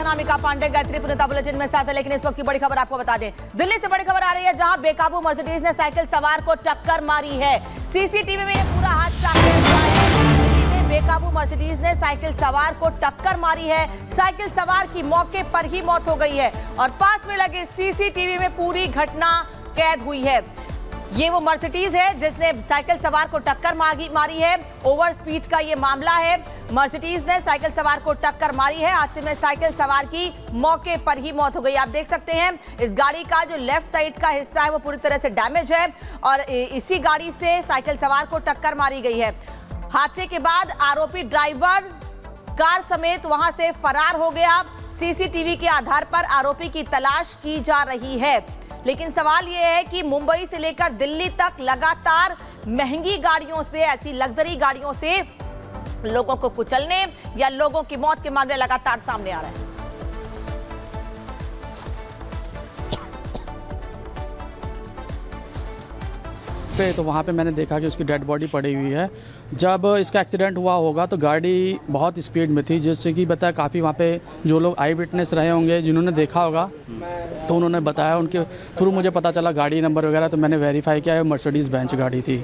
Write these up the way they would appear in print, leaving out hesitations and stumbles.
Anamika Pandey Gayatri Punita bulletin में साथ है, लेकिन इस वक्त की बड़ी खबर आपको बता दें। दिल्ली से बड़ी खबर आ रही है, जहां बेकाबू मर्सिडीज ने साइकिल सवार को टक्कर मारी है। सीसीटीवी में ये पूरा हादसा दिल्ली में बेकाबू मर्सिडीज ने साइकिल सवार को टक्कर मारी है। साइकिल सवार की मौके पर ही मौत हो गई है और पास में लगे सीसीटीवी में पूरी घटना कैद हुई है। ये वो मर्सिडीज है जिसने साइकिल सवार को टक्कर मारी है। ओवर स्पीड का ये मामला है। मर्सिडीज ने साइकिल सवार को टक्कर मारी है। हादसे में साइकिल सवार की मौके पर ही मौत हो गई। आप देख सकते हैं इस गाड़ी का जो लेफ्ट साइड का हिस्सा है वो पूरी तरह से डैमेज है और इसी गाड़ी से साइकिल सवार को टक्कर मारी गई है। हादसे के बाद आरोपी ड्राइवर कार समेत वहां से फरार हो गया। सीसीटीवी के आधार पर आरोपी की तलाश की जा रही है, लेकिन सवाल यह है कि मुंबई से लेकर दिल्ली तक लगातार महंगी गाड़ियों से, ऐसी लग्जरी गाड़ियों से लोगों को कुचलने या लोगों की मौत के मामले लगातार सामने आ रहे हैं। तो वहाँ पे मैंने देखा कि उसकी डेड बॉडी पड़ी हुई है। जब इसका एक्सीडेंट हुआ होगा तो गाड़ी बहुत स्पीड में थी, जिससे कि बताया काफ़ी वहाँ पे जो लोग आई विटनेस रहे होंगे, जिन्होंने देखा होगा, तो उन्होंने बताया, उनके थ्रू मुझे पता चला गाड़ी नंबर वगैरह, तो मैंने वेरीफाई किया है मर्सिडीज़ बेंच गाड़ी थी।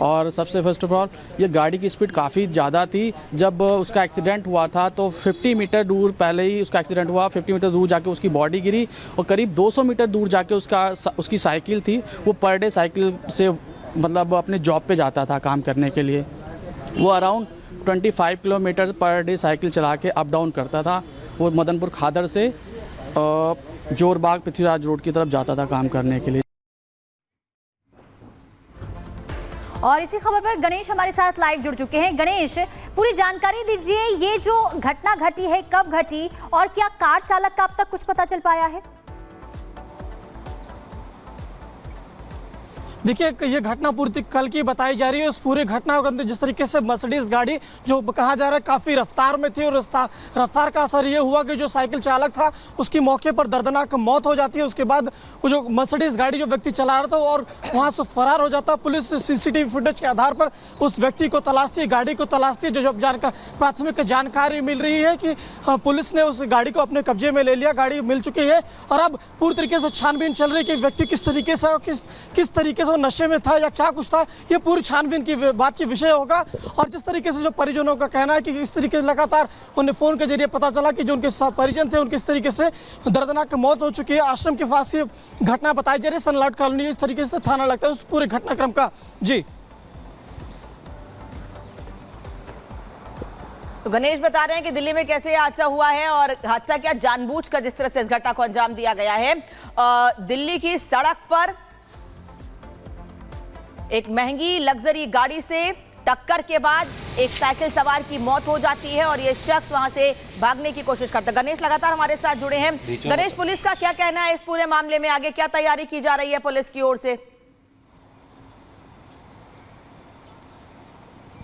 और सबसे फर्स्ट ऑफ ऑल ये गाड़ी की स्पीड काफ़ी ज़्यादा थी। जब उसका एक्सीडेंट हुआ था तो 50 मीटर दूर पहले ही उसका एक्सीडेंट हुआ, 50 मीटर दूर जाके उसकी बॉडी गिरी और करीब 200 मीटर दूर जाके उसकी साइकिल थी, वो पर डे साइकिल से मतलब अपने जॉब पे जाता था काम करने के लिए। वो around 25 kilometre per day cycle चला के अप डाउन करता था। वो मदनपुर खादर से जोरबाग पृथ्वीराज रोड की तरफ जाता था काम करने के लिए। और इसी खबर पर गणेश हमारे साथ लाइव जुड़ चुके हैं। गणेश, पूरी जानकारी दीजिए, ये जो घटना घटी है कब घटी और क्या कार चालक का अब तक कुछ पता चल पाया है? देखिए, ये घटना पूरी कल की बताई जा रही है। उस पूरी घटना को जिस तरीके से मर्सिडीज गाड़ी जो कहा जा रहा है काफ़ी रफ्तार में थी और रफ्तार का असर ये हुआ कि जो साइकिल चालक था उसकी मौके पर दर्दनाक मौत हो जाती है। उसके बाद वो जो मर्सिडीज गाड़ी जो व्यक्ति चला रहा था और वहाँ से फरार हो जाता। पुलिस सीसीटीवी फुटेज के आधार पर उस व्यक्ति को तलाशती, गाड़ी को तलाशती। जो प्राथमिक जानकारी मिल रही है कि पुलिस ने उस गाड़ी को अपने कब्जे में ले लिया, गाड़ी मिल चुकी है और अब पूरी तरीके से छानबीन चल रही है कि व्यक्ति किस तरीके से किस तरीके से नशे में था या क्या कुछ था। ये पूरी छानबीन की बात की विषय होगा। और जिस तरीके से जो परिजनों का कहना है कि इस तरीके से लगातार उन्हें फोन के जरिए पता चला कि जो उनके परिजन थे उनकी इस तरीके से दर्दनाक मौत हो चुकी है। आश्रम के पास ये घटना बताई जा रही है, सनलाइट कॉलोनी इस तरीके से थाना लगता है उस पूरे घटनाक्रम का। जी तो गणेश बता रहे हैं कि दिल्ली में कैसे हादसा हुआ है और हादसा क्या जानबूझकर जिस तरह से इस घटना को अंजाम दिया गया है। दिल्ली की सड़क पर एक महंगी लग्जरी गाड़ी से टक्कर के बाद एक साइकिल सवार की मौत हो जाती है और ये शख्स वहां से भागने की कोशिश करता है। गणेश लगातार हमारे साथ जुड़े हैं। गणेश, पुलिस का क्या कहना है इस पूरे मामले में? आगे क्या तैयारी की जा रही है पुलिस की ओर से?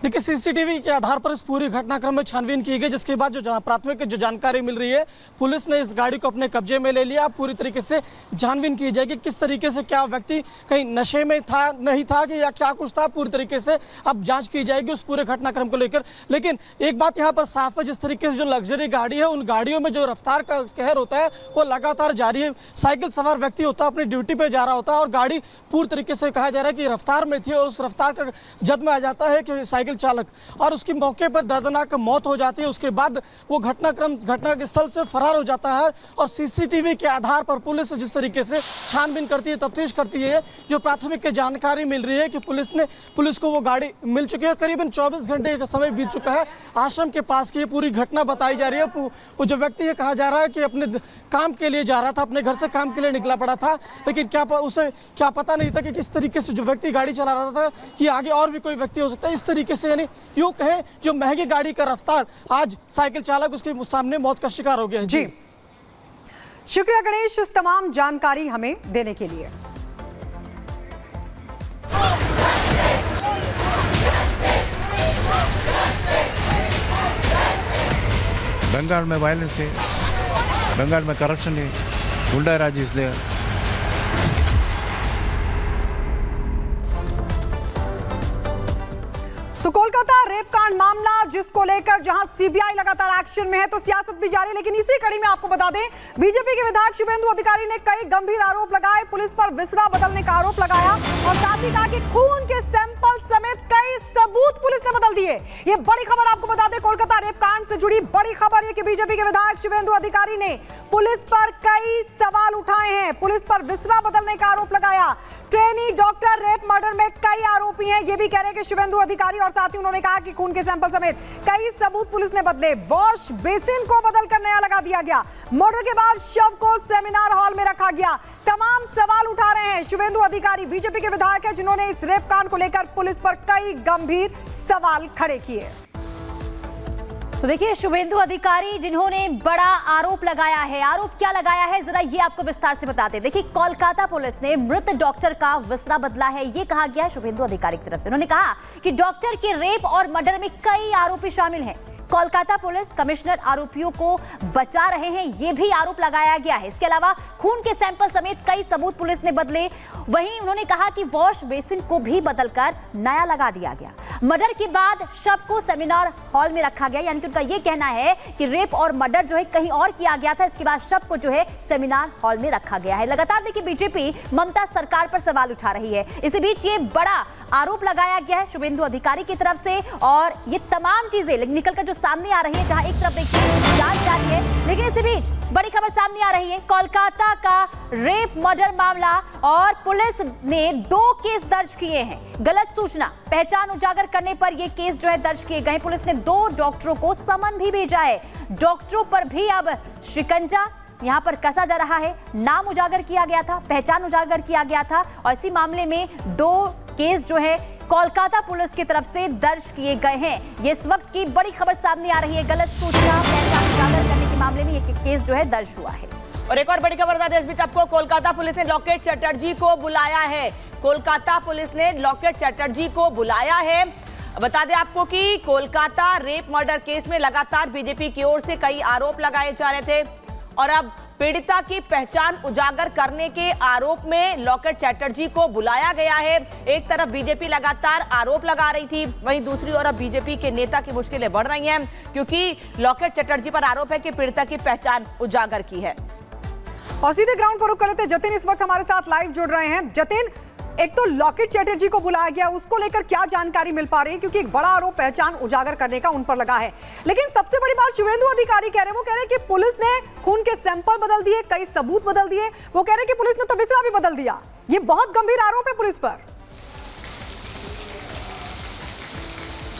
देखिए, सीसीटीवी के आधार पर इस पूरी घटनाक्रम में छानबीन की गई, जिसके बाद जो प्राथमिक जो जानकारी मिल रही है पुलिस ने इस गाड़ी को अपने कब्जे में ले लिया। पूरी तरीके से छानबीन की जाएगी किस तरीके से, क्या व्यक्ति कहीं नशे में था नहीं था कि या क्या कुछ था। पूरी तरीके से अब जांच की जाएगी उस पूरे घटनाक्रम को लेकर। लेकिन एक बात यहाँ पर साफ है, जिस तरीके से जो लग्जरी गाड़ी है उन गाड़ियों में जो रफ्तार का कहर होता है वो लगातार जारी है। साइकिल सवार व्यक्ति होता है, अपनी ड्यूटी पर जा रहा होता है और गाड़ी पूरी तरीके से कहा जा रहा है कि रफ्तार में थी और उस रफ्तार का जद में आ जाता है कि साइकिल चालक, और उसकी मौके पर दर्दनाक मौत हो जाती है। उसके बाद वो घटना स्थल से फरार हो जाता है और सीसीटीवी के आधार पर पुलिस जिस तरीके से छानबीन करती है, तफ्तीश करती है, जो प्राथमिक जानकारी मिल रही है कि पुलिस को वो गाड़ी मिल चुकी है। करीबन 24 घंटे का समय बीत चुका है। आश्रम के पास की पूरी घटना बताई जा रही है। वो जो व्यक्ति ये कहा जा रहा है कि अपने काम के लिए जा रहा था, अपने घर से काम के लिए निकला पड़ा था, लेकिन उसे क्या पता नहीं था कि किस तरीके से जो व्यक्ति गाड़ी चला रहा था कि आगे और भी कोई व्यक्ति हो सकता है। इस तरीके से यानी यूं कहें जो महंगी गाड़ी का रफ्तार, आज साइकिल चालक उसके सामने मौत का शिकार हो गया है। जी, शुक्रिया गणेश इस तमाम जानकारी हमें देने के लिए। बंगाल में वायलेंस है, बंगाल में करप्शन है, गुंडाराज इज देयर। तो तो कोलकाता रेप कांड मामला जिसको लेकर जहां सीबीआई लगातार एक्शन में है तो सियासत भी जारी, लेकिन इसी कड़ी में आपको बता दें बीजेपी के विधायक शुभेंदु अधिकारी ने कई गंभीर आरोप लगाए, पुलिस पर विसरा बदलने का आरोप लगाया और साथ ही कहा कि खून के सैंपल समेत कई सबूत पुलिस ने बदल दिए। ये बड़ी खबर आपको बता दें, कोलकाता रेप कांड से जुड़ी बड़ी खबर है कि बीजेपी के विधायक शुभेंदु अधिकारी ने पुलिस पर कई सवाल उठाए हैं, पुलिस पर विसरा बदलने का आरोप लगाया। ट्रेनी डॉक्टर रेप मर्डर में कई आरोपी हैं, ये भी कह रहे हैं कि शुभेंदु अधिकारी, और साथ ही उन्होंने कहा कि खून के सैंपल समेत कई सबूत पुलिस ने बदले। वॉश बेसिन को बदलकर नया लगा दिया गया। मर्डर के बाद शव को सेमिनार हॉल में रखा गया। तमाम सवाल उठा रहे हैं शुभेंदु अधिकारी, बीजेपी के विधायक हैं जिन्होंने इस रेप कांड को लेकर पुलिस पर कई गंभीर सवाल खड़े किए। तो देखिए शुभेंदु अधिकारी जिन्होंने बड़ा आरोप लगाया है, आरोप क्या लगाया है जरा ये आपको विस्तार से बताते हैं। देखिए कोलकाता पुलिस ने मृत डॉक्टर का विसरा बदला है, ये कहा गया शुभेंदु अधिकारी की तरफ से। उन्होंने कहा कि डॉक्टर के रेप और मर्डर में कई आरोपी शामिल हैं। कोलकाता पुलिस कमिश्नर आरोपियों को बचा रहे हैं, ये भी आरोप लगाया गया है। इसके अलावा खून के सैंपल समेत कई सबूत पुलिस ने बदले। वहीं उन्होंने कहा कि वॉश बेसिन को भी बदलकर नया लगा दिया गया। मर्डर के बाद शव को सेमिनार हॉल में रखा गया, यानी कि उनका यह कहना है कि रेप और मर्डर जो है कहीं और किया गया था, इसके बाद शव को जो है सेमिनार हॉल में रखा गया है। लगातार देखिए बीजेपी ममता सरकार पर सवाल उठा रही है। इसी बीच ये बड़ा आरोप लगाया गया है शुभेंदु अधिकारी की तरफ से और ये तमाम चीजें निकलकर जो सामने आ रही है, जहां एक तरफ देखिए जांच जारी है, लेकिन इसी बीच बड़ी खबर सामने आ रही है कोलकाता का रेप मर्डर मामला और पुलिस ने 2 केस दर्ज किए हैं। गलत सूचना पहचान उजागर करने पर यह केस जो है दर्ज किए गए। पुलिस ने 2 डॉक्टरों को समन भी भेजा है। डॉक्टरों पर भी अब शिकंजा यहां पर कसा जा रहा है। नाम उजागर किया गया था, पहचान उजागर किया गया था और इसी मामले में 2 केस जो है कोलकाता पुलिस की तरफ से दर्ज किए गए हैं। ये इस वक्त की बड़ी खबर सामने आ रही है। गलत सूचना पहचान उजागर करने के मामले में ये केस जो है दर्ज हुआ है। और एक और बड़ी खबर बता दें, इस बीच आपको कोलकाता पुलिस ने लॉकेट चटर्जी को बुलाया है। कोलकाता पुलिस ने लॉकेट चटर्जी को बुलाया है। बता दें आपको कि कोलकाता रेप मर्डर केस में लगातार बीजेपी की ओर से कई आरोप लगाए जा रहे थे और अब पीड़िता की पहचान उजागर करने के आरोप में लॉकेट चटर्जी को बुलाया गया है। एक तरफ बीजेपी लगातार आरोप लगा रही थी, वहीं दूसरी ओर अब बीजेपी के नेता की मुश्किलें बढ़ रही हैं क्योंकि लॉकेट चटर्जी पर आरोप है कि पीड़िता की पहचान उजागर की है। और सीधे ग्राउंड पर रुक करते जतिन इस वक्त हमारे साथ लाइव जुड़ रहे हैं। जतिन, एक तो लॉकेट चटर्जी को बुलाया गया, उसको लेकर क्या जानकारी मिल पा रही है, क्योंकि एक बड़ा आरोप पहचान उजागर करने का उन पर लगा है, लेकिन सबसे बड़ी बात शुभेंदु अधिकारी कह रहे हैं, वो कह रहे हैं कि पुलिस ने खून के सैंपल बदल दिए, कई सबूत बदल दिए। वो कह रहे हैं कि पुलिस ने तो विसरा भी बदल दिया। ये बहुत गंभीर आरोप है पुलिस पर।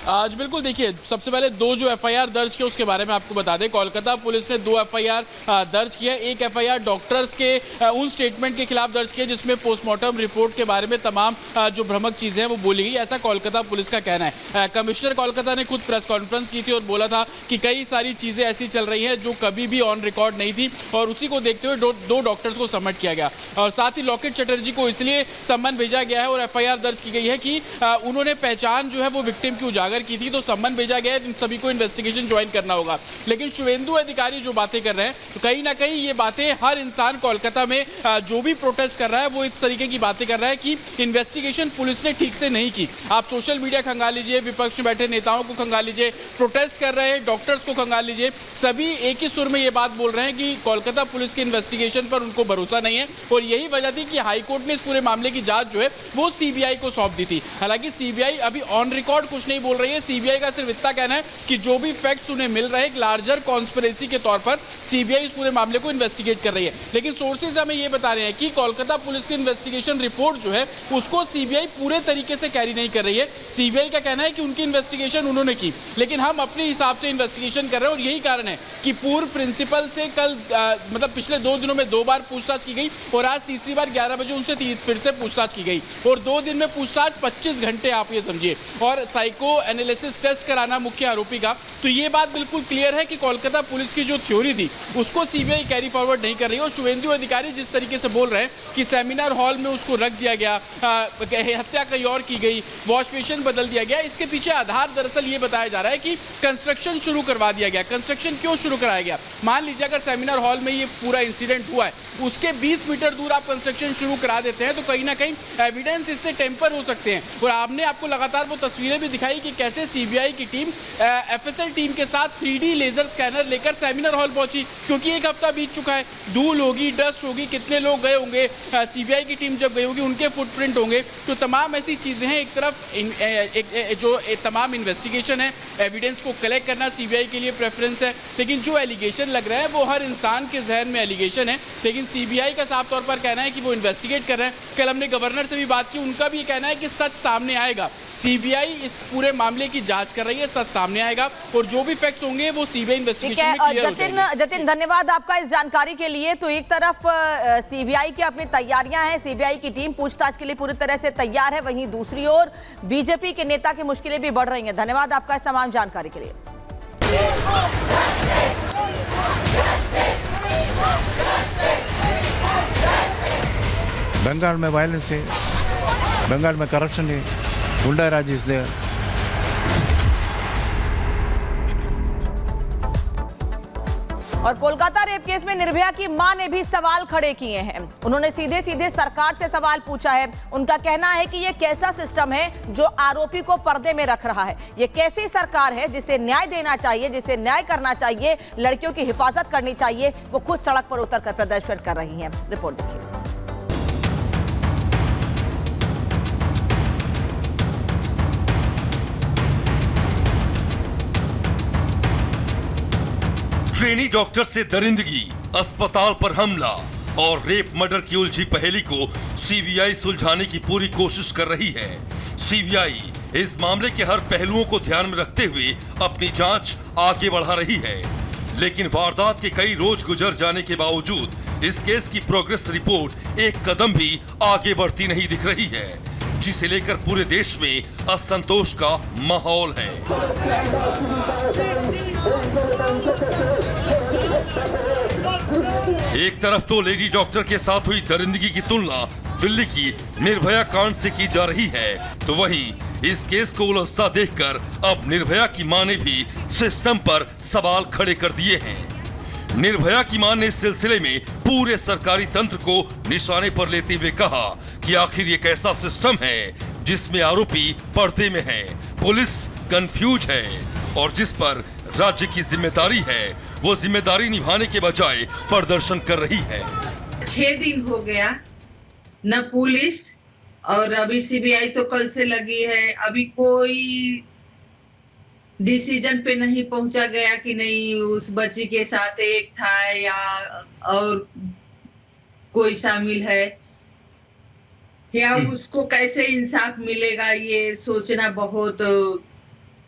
आज बिल्कुल देखिए, सबसे पहले 2 जो एफआईआर दर्ज किए उसके बारे में आपको बता दें। कोलकाता पुलिस ने 2 एफआईआर दर्ज किया। एक एफआईआर डॉक्टर्स के उन स्टेटमेंट के खिलाफ दर्ज किया जिसमें पोस्टमार्टम रिपोर्ट के बारे में तमाम जो भ्रामक चीज़ें हैं वो बोली गई, ऐसा कोलकाता पुलिस का कहना है। कमिश्नर कोलकाता ने खुद प्रेस कॉन्फ्रेंस की थी और बोला था कि कई सारी चीज़ें ऐसी चल रही हैं जो कभी भी ऑन रिकॉर्ड नहीं थी और उसी को देखते हुए 2 डॉक्टर्स को सबमिट किया गया और साथ ही लॉकेट चटर्जी को इसलिए सम्मन भेजा गया है और एफआईआर दर्ज की गई है कि उन्होंने पहचान जो है वो विक्टिम की उजागर की थी, तो सम्मन भेजा गया है। इन सभी को इन्वेस्टिगेशन ज्वाइन करना होगा। लेकिन शुभेंदु अधिकारी जो बातें कर रहे हैं, तो कहीं ना कहीं ये बातें हर इंसान कोलकाता में जो भी प्रोटेस्ट कर रहा है वो इस तरीके की बातें कर रहा है कि इन्वेस्टिगेशन पुलिस ने ठीक से नहीं की। आप सोशल मीडिया खंगाल लीजिए, विपक्ष में बैठे नेताओं को खंगाल लीजिए, प्रोटेस्ट कर रहे हैं डॉक्टर्स को खंगाल लीजिए, सभी एक ही सुर में ये बात बोल रहे हैं कि कोलकाता पुलिस के इन्वेस्टिगेशन पर उनको भरोसा नहीं है और यही वजह थी कि हाईकोर्ट ने इस पूरे मामले की जांच जो है वो सीबीआई को सौंप दी थी। हालांकि सीबीआई अभी ऑन रिकॉर्ड कुछ नहीं बोल रही है। सीबीआई का सिर्फ इतना कहना है कि जो भी फैक्ट्स उन्हें मिल रहे हैं एक लार्जर कॉन्स्पिरेसी के तौर पर सीबीआई इस पूरे मामले को इन्वेस्टिगेट कर रही है। लेकिन सोर्सेज हमें यह बता रहे हैं कि कोलकाता पुलिस की इन्वेस्टिगेशन रिपोर्ट जो है उसको सीबीआई पूरे तरीके से कैरी नहीं कर रही है। सीबीआई का कहना है कि उनकी इन्वेस्टिगेशन उन्होंने की, लेकिन हम अपने हिसाब से इन्वेस्टिगेशन कर रहे हैं और यही कारण है कि पूर्व प्रिंसिपल से कल मतलब पिछले 2 दिनों में 2 बार पूछताछ की गई और आज तीसरी बार 11 बजे उनसे फिर से पूछताछ की गई और 2 दिन में पूछताछ 25 घंटे आप ये समझिए और साइको एनालिसिस टेस्ट कराना मुख्य आरोपी का। तो ये बात बिल्कुल क्लियर है कि कोलकाता पुलिस की जो थ्योरी थी उसको सीबीआई कैरी फॉरवर्ड नहीं कर रही और शुभेंदु अधिकारी जिस तरीके से बोल रहे हैं कि सेमिनार हॉल में उसको रख दिया गया, हत्या कहीं और की गई, वॉश बेसिन बदल दिया गया, इसके पीछे आधार दरअसल ये बताया जा रहा है कि कंस्ट्रक्शन शुरू करवा दिया गया। कंस्ट्रक्शन क्यों शुरू कराया गया? मान लीजिए अगर सेमिनार हॉल में ये पूरा इंसिडेंट हुआ है, उसके 20 मीटर दूर आप कंस्ट्रक्शन शुरू करा देते हैं तो कहीं ना कहीं एविडेंस इससे टेम्पर हो सकते हैं और आपने आपको लगातार वो तस्वीरें भी दिखाई कि कैसे सीबीआई की टीम एफएसएल टीम के साथ 3D लेजर स्कैनर लेकर सेमिनार हॉल पहुंची, क्योंकि एक हफ्ता बीत चुका है। धूल होगी, डस्ट होगी, कितने लोग गए होंगे, सीबीआई की टीम जब गई होगी उनके फुटप्रिंट होंगे, तो तमाम ऐसी चीज़ें हैं। एक तरफ जो तमाम इन्वेस्टिगेशन है, एविडेंस को कलेक्ट करना सीबीआई के लिए प्रेफरेंस है, लेकिन जो एलिगेशन लग रहा है वो हर इंसान के जहन में एलिगेशन है, लेकिन सीबीआई का साफ तौर पर कहना है कि वो इन्वेस्टिगेट कर रहे हैं। कल हमने गवर्नर से भी बात की, उनका भी कहना है कि सच सामने आएगा। सीबीआई इस पूरे मामले की जांच कर रही है, सच सामने आएगा और जो भी फैक्ट्स होंगे वो सीबीआई इन्वेस्टिगेशन में क्लियर हो जाएंगे। जतिन, धन्यवाद आपका इस जानकारी के लिए। तो एक तरफ सीबीआई की अपनी तैयारियां हैं, सीबीआई की टीम पूछताछ के लिए पूरी तरह से तैयार है, वहीं दूसरी ओर बीजेपी के नेता की मुश्किलें भी बढ़ रही हैं। धन्यवाद आपका इस तमाम जानकारी के लिए। बंगाल में वायलेंस है, बंगाल में करप्शन है, गुंडा राज इज देयर। और कोलकाता रेप केस में निर्भया की मां ने भी सवाल खड़े किए हैं। उन्होंने सीधे सीधे सरकार से सवाल पूछा है। उनका कहना है कि ये कैसा सिस्टम है जो आरोपी को पर्दे में रख रहा है। ये कैसी सरकार है जिसे न्याय देना चाहिए, जिसे न्याय करना चाहिए, लड़कियों की हिफाजत करनी चाहिए, वो खुद सड़क पर उतरकर प्रदर्शन कर रही हैं। रिपोर्ट देखिए। ट्रेनी डॉक्टर से दरिंदगी, अस्पताल पर हमला और रेप मर्डर की उलझी पहेली को सीबीआई सुलझाने की पूरी कोशिश कर रही है। सीबीआई इस मामले के हर पहलुओं को ध्यान में रखते हुए अपनी जांच आगे बढ़ा रही है, लेकिन वारदात के कई रोज गुजर जाने के बावजूद इस केस की प्रोग्रेस रिपोर्ट एक कदम भी आगे बढ़ती नहीं दिख रही है, जिसे लेकर पूरे देश में असंतोष का माहौल है। एक तरफ तो लेडी डॉक्टर के साथ हुई दरिंदगी की तुलना दिल्ली की निर्भया कांड से की जा रही है, तो वहीं इस केस को उलझता देखकर अब निर्भया की मां ने भी सिस्टम पर सवाल खड़े कर दिए हैं। निर्भया की मां ने इस सिलसिले में पूरे सरकारी तंत्र को निशाने पर लेते हुए कहा कि आखिर ये कैसा सिस्टम है जिसमें आरोपी पर्दे में है, पुलिस कंफ्यूज है और जिस पर राज्य की जिम्मेदारी है वो जिम्मेदारी निभाने के बजाय प्रदर्शन कर रही है। 6 दिन हो गया, न पुलिस और अभी सीबीआई तो कल से लगी है, अभी कोई डिसीजन पे नहीं पहुंचा गया कि नहीं उस बच्ची के साथ एक था या और कोई शामिल है, या उसको कैसे इंसाफ मिलेगा, ये सोचना बहुत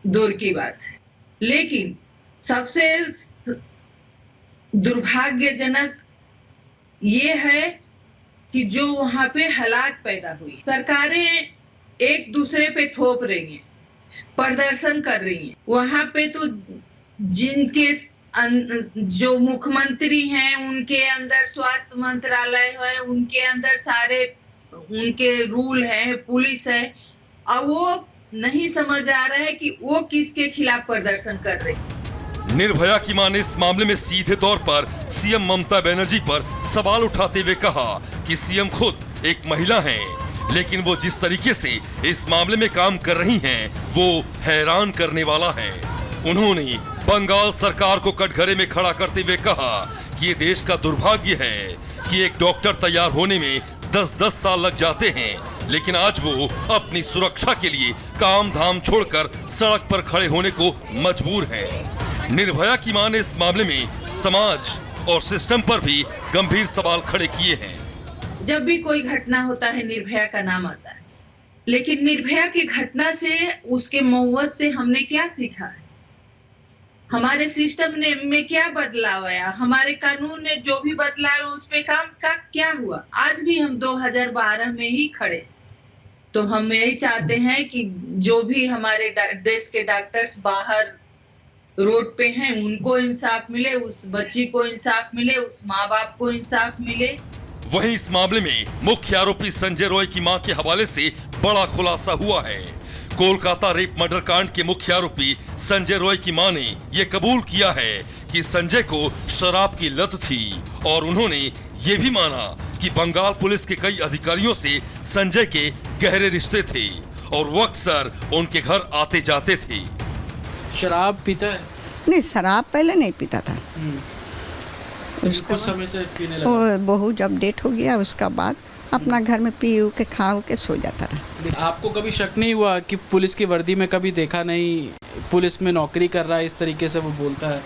दूर की बात है। लेकिन सबसे दुर्भाग्यजनक ये है कि जो वहां पे हालात पैदा हुई, सरकारें एक दूसरे पे थोप रही हैं, प्रदर्शन कर रही हैं। वहां पे तो जिनके जो मुख्यमंत्री हैं उनके अंदर स्वास्थ्य मंत्रालय है, उनके अंदर सारे उनके रूल है, पुलिस है, और वो नहीं समझ आ रहा है कि वो किसके खिलाफ प्रदर्शन कर रहे हैं। निर्भया की मां ने इस मामले में सीधे तौर पर सीएम ममता बनर्जी पर सवाल उठाते हुए कहा कि सीएम खुद एक महिला हैं, लेकिन वो जिस तरीके से इस मामले में काम कर रही हैं वो हैरान करने वाला है। उन्होंने बंगाल सरकार को कटघरे में खड़ा करते हुए कहा कि ये देश का दुर्भाग्य है कि एक डॉक्टर तैयार होने में 10-10 साल लग जाते हैं, लेकिन आज वो अपनी सुरक्षा के लिए काम धाम छोड़कर सड़क पर खड़े होने को मजबूर हैं। निर्भया की मां ने इस मामले में समाज और सिस्टम पर भी गंभीर सवाल खड़े किए हैं। जब भी कोई घटना होता है निर्भया का नाम आता है, लेकिन निर्भया की घटना से, उसके मौत से हमने क्या सीखा है? हमारे सिस्टम में क्या बदलाव आया? हमारे कानून में जो भी बदलाव उस पे काम का क्या हुआ? आज भी हम 2012 में ही खड़े हैं। तो हम यही चाहते हैं कि जो भी हमारे देश के डॉक्टर्स बाहर रोड पे हैं उनको इंसाफ मिले, उस बच्ची को इंसाफ मिले, उस माँ बाप को इंसाफ मिले। वहीं इस मामले में मुख्य आरोपी संजय रॉय की मां के हवाले से बड़ा खुलासा हुआ है। कोलकाता रेप मर्डर कांड के मुख्य आरोपी संजय रॉय की मां ने यह कबूल किया है कि संजय को शराब की लत थी और उन्होंने ये भी माना कि बंगाल पुलिस के कई अधिकारियों से संजय के गहरे रिश्ते थे और वो अक्सर उनके घर आते जाते थे। शराब पीता है? नहीं, शराब पहले नहीं पीता था। कुछ समय से पीने लगा। वो बहू जब डेट हो गया उसका बाद अपना घर में पी के खा के सो जाता था। आपको कभी शक नहीं हुआ कि पुलिस की वर्दी में कभी देखा नहीं, पुलिस में नौकरी कर रहा है, इस तरीके से वो बोलता है?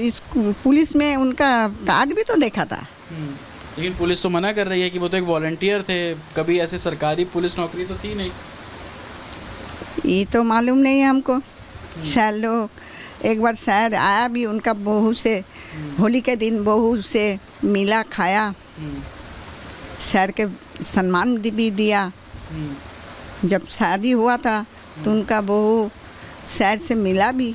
इस पुलिस में उनका कार्ड भी तो देखा था। लेकिन पुलिस तो मना कर रही है कि वो तो एक वॉलंटियर थे, कभी ऐसे सरकारी पुलिस नौकरी तो थी नहीं। ये तो मालूम नहीं है हमको। शायद लोग एक बार शायद आया भी उनका बहू से, होली के दिन बहू से मिला खाया, शहर के सम्मान भी दिया। जब शादी हुआ था तो उनका बहू शहर से मिला भी।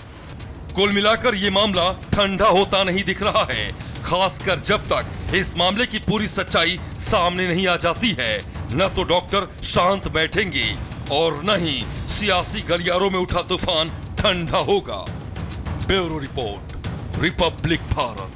कुल मिलाकर ये मामला ठंडा होता नहीं दिख रहा है, खासकर जब तक इस मामले की पूरी सच्चाई सामने नहीं आ जाती है। न तो डॉक्टर शांत बैठेंगे और न ही सियासी गलियारों में उठा तूफान ठंडा होगा। Bureau report, Republic Bharat.